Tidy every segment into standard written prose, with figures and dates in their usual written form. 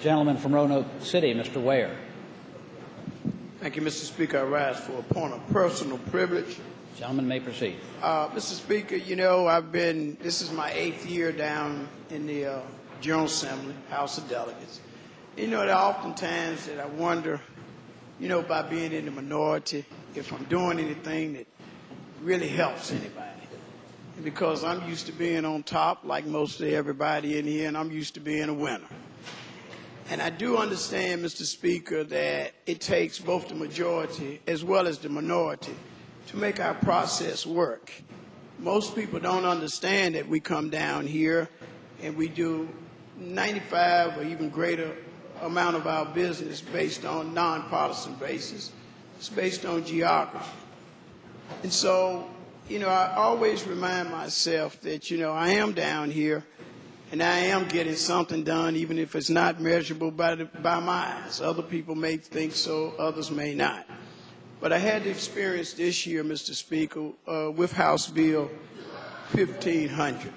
Gentleman from Roanoke City, Mr. Ware. Thank you, Mr. Speaker. I rise for a point of personal privilege. Gentleman may proceed. Mr. Speaker, you know, this is my 8th year down in the General Assembly, House of Delegates. You know, there are often times that I wonder, you know, by being in the minority, if I'm doing anything that really helps anybody. Because I'm used to being on top, like most of everybody in here, and I'm used to being a winner. And I do understand, Mr. Speaker, that it takes both the majority as well as the minority to make our process work. Most people don't understand that we come down here and we do 95 or even greater amount of our business based on nonpartisan basis. It's based on geography. And so, you know, I always remind myself that, you know, I am down here and I am getting something done, even if it's not measurable by my eyes. Other people may think so, others may not. But I had the experience this year, Mr. Speaker, with House Bill 1500.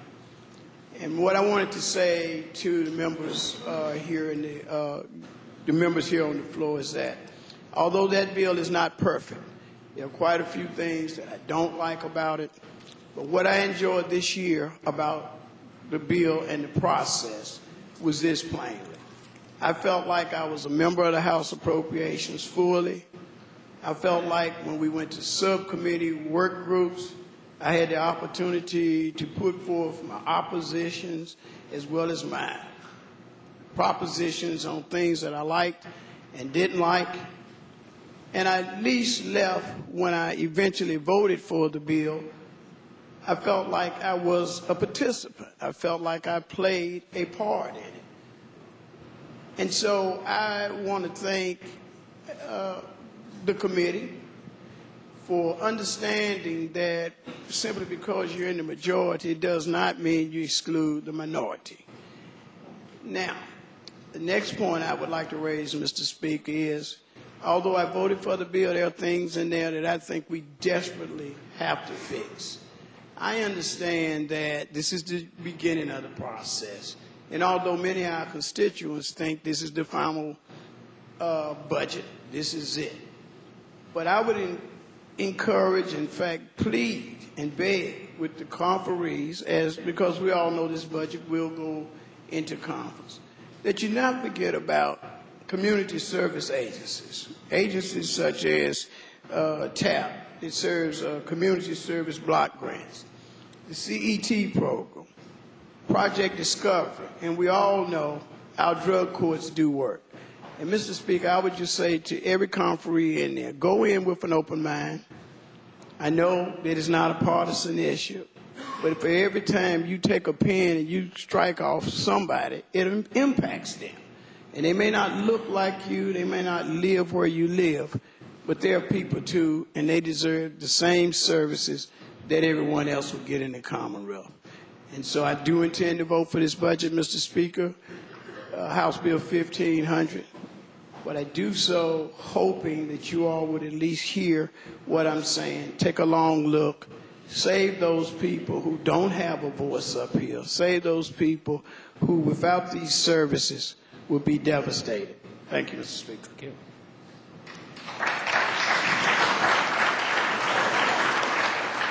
And what I wanted to say to the members here in the members here on the floor is that although that bill is not perfect, there are quite a few things that I don't like about it. But what I enjoyed this year about the bill and the process was this plainly. I felt like I was a member of the House Appropriations fully. I felt like when we went to subcommittee work groups, I had the opportunity to put forth my oppositions as well as my propositions on things that I liked and didn't like. And I at least left when I eventually voted for the bill. I felt like I was a participant. I felt like I played a part in it. And so I want to thank the committee for understanding that simply because you're in the majority does not mean you exclude the minority. Now, the next point I would like to raise, Mr. Speaker, is although I voted for the bill, there are things in there that I think we desperately have to fix. I understand that this is the beginning of the process. And although many of our constituents think this is the final budget, this is it. But I would encourage, in fact, plead and beg with the conferees, because we all know this budget will go into conference, that you not forget about community service agencies, agencies such as TAP, it serves community service block grants, the CET program, Project Discovery, and we all know our drug courts do work. And Mr. Speaker, I would just say to every conferee in there, go in with an open mind. I know that it's not a partisan issue, but for every time you take a pen and you strike off somebody, it impacts them. And they may not look like you, they may not live where you live, but they're people too, and they deserve the same services that everyone else will get in the Commonwealth. And so I do intend to vote for this budget, Mr. Speaker, House Bill 1500. But I do so hoping that you all would at least hear what I'm saying. Take a long look. Save those people who don't have a voice up here. Save those people who, without these services, will be devastated. Thank you, Mr. Speaker. Thank you.